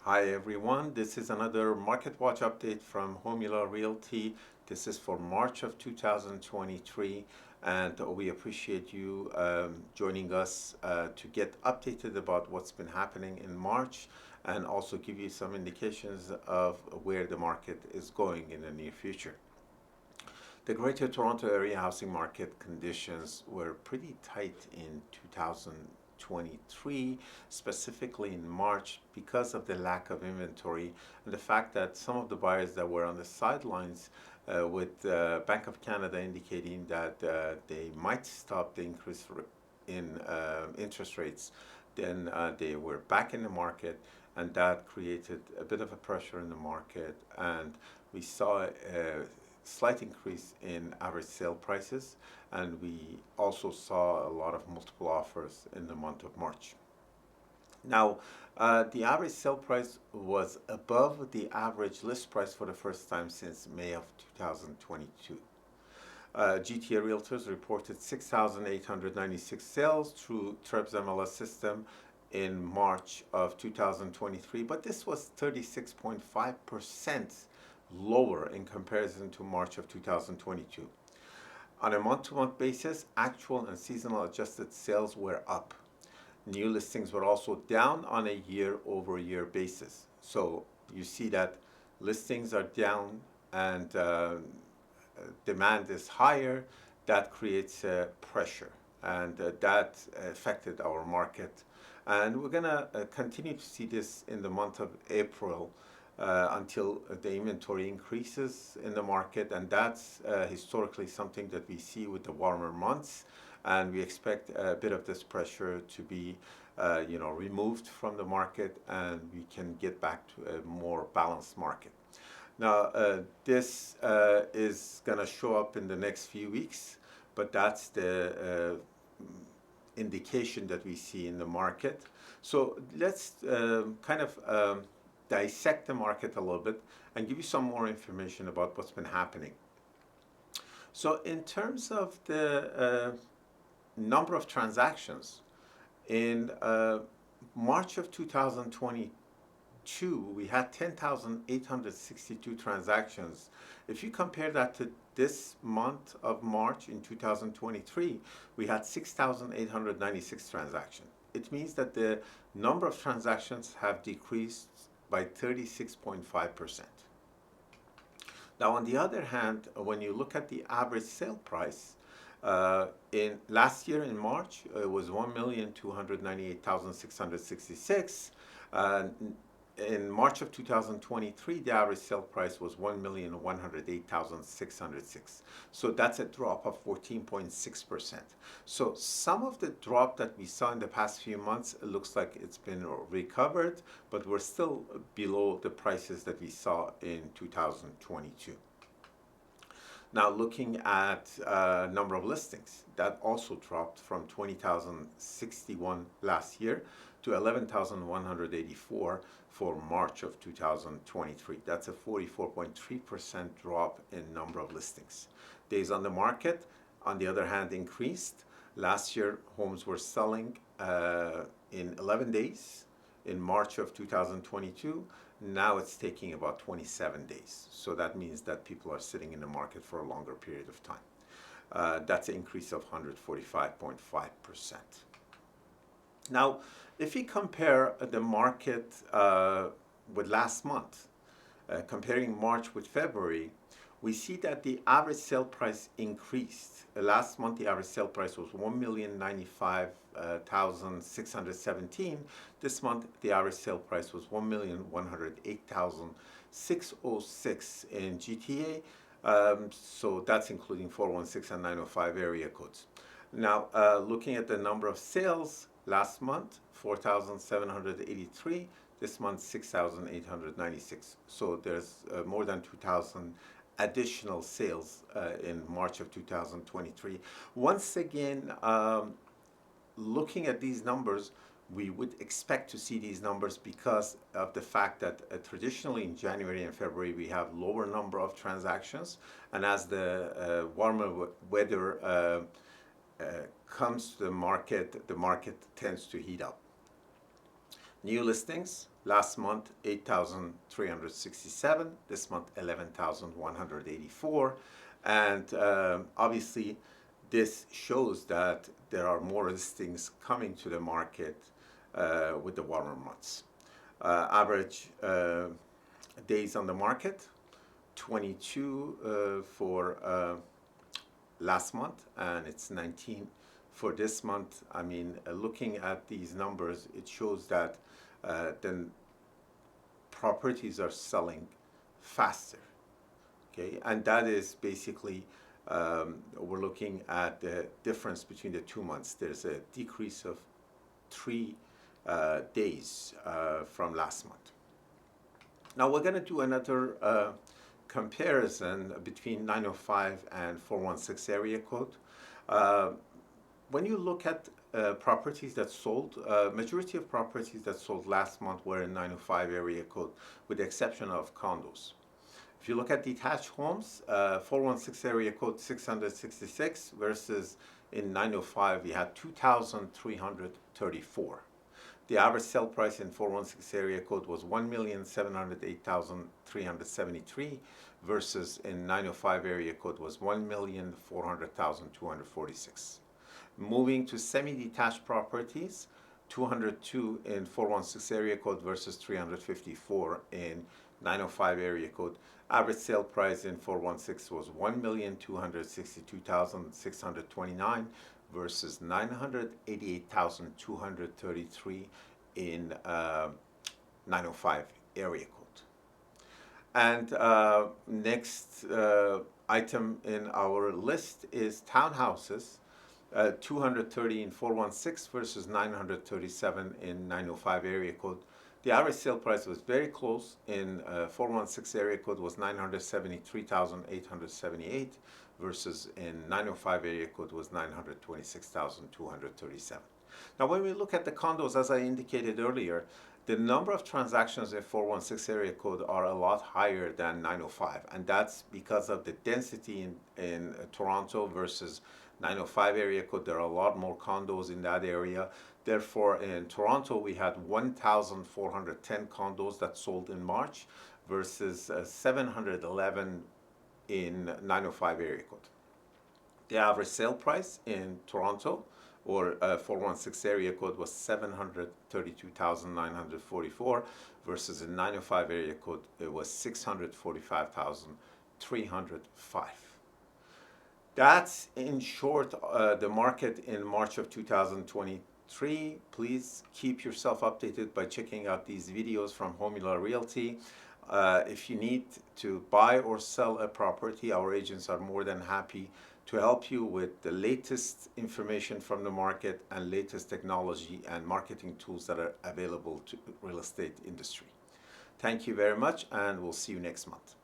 Hi everyone, this is another Market Watch update from Homula Realty. This is for March of 2023 and we appreciate you joining us to get updated about what's been happening in March and also give you some indications of where the market is going in the near future. The Greater Toronto Area housing market conditions were pretty tight in 2023, specifically in March, because of the lack of inventory and the fact that some of the buyers that were on the sidelines with Bank of Canada indicating that they might stop the increase in interest rates, then they were back in the market, and that created a bit of a pressure in the market, and we saw a slight increase in average sale prices, and we also saw a lot of multiple offers in the month of March. Now, the average sale price was above the average list price for the first time since May of 2022. GTA Realtors reported 6,896 sales through TREB's MLS system in March of 2023, but this was 36.5% lower in comparison to March of 2022. On a month-to-month basis, actual and seasonal adjusted sales were up. New listings were also down on a year-over-year basis. So you see that listings are down and demand is higher. That creates pressure, and that affected our market. And we're going to continue to see this in the month of April until the inventory increases in the market, and that's historically something that we see with the warmer months, and we expect a bit of this pressure to be removed from the market, and we can get back to a more balanced market. Now, this is going to show up in the next few weeks, but that's the indication that we see in the market. So let's dissect the market a little bit and give you some more information about what's been happening. So in terms of the number of transactions, in March of 2022, we had 10,862 transactions. If you compare that to this month of March in 2023, we had 6,896 transactions. It means that the number of transactions have decreased by 36.5%. Now, on the other hand, when you look at the average sale price, in last year in March, it was 1,298,666. In March of 2023, the average sale price was 1,108,606. So that's a drop of 14.6%. So some of the drop that we saw in the past few months, it looks like it's been recovered, but we're still below the prices that we saw in 2022. Now, looking at number of listings, that also dropped from 20,061 last year to 11,184 for March of 2023. That's a 44.3% drop in number of listings. Days on the market, on the other hand, increased. Last year, homes were selling in 11 days in March of 2022. Now it's taking about 27 days. So that means that people are sitting in the market for a longer period of time. That's an increase of 145.5%. Now, if you compare the market with last month, comparing March with February, we see that the average sale price increased. Last month, the average sale price was 1,095,617. This month, the average sale price was 1,108,606 in GTA. So that's including 416 and 905 area codes. Now, looking at the number of sales, last month, 4,783. This month, 6,896. So there's more than 2,000 additional sales in March of 2023. Once again, looking at these numbers, we would expect to see these numbers because of the fact that traditionally in January and February we have lower number of transactions, and as the warmer weather comes to the market tends to heat up. New listings last month 8,367, this month 11,184, and obviously this shows that there are more listings coming to the market with the warmer months. Average days on the market 22 for last month, and it's 19 for this month. I mean, looking at these numbers, it shows that then properties are selling faster. Okay, and that is basically we're looking at the difference between the 2 months. There's a decrease of 3 days from last month. Now we're going to do another comparison between 905 and 416 area code. When you look at properties that sold, majority of properties that sold last month were in 905 area code, with the exception of condos. If you look at detached homes, 416 area code 666 versus in 905 we had 2,334. The average sale price in 416 area code was 1,708,373 versus in 905 area code was 1,400,246. Moving to semi-detached properties, 202 in 416 area code versus 354 in 905 area code. Average sale price in 416 was 1,262,629 versus 988,233 in 905 area code. And next item in our list is townhouses. 230 in 416 versus 937 in 905 area code. The average sale price was very close. In 416 area code was 973,878 versus in 905 area code was 926,237. Now when we look at the condos, as I indicated earlier, the number of transactions in 416 area code are a lot higher than 905, and that's because of the density in Toronto versus 905 area code. There are a lot more condos in that area. Therefore, in Toronto, we had 1,410 condos that sold in March versus 711 in 905 area code. The average sale price in Toronto or 416 area code was 732,944 versus in 905 area code it was 645,305. That's in short the market in March of 2023. Please keep yourself updated by checking out these videos from Homila Realty. If you need to buy or sell a property, our agents are more than happy to help you with the latest information from the market and latest technology and marketing tools that are available to the real estate industry. Thank you very much, and we'll see you next month.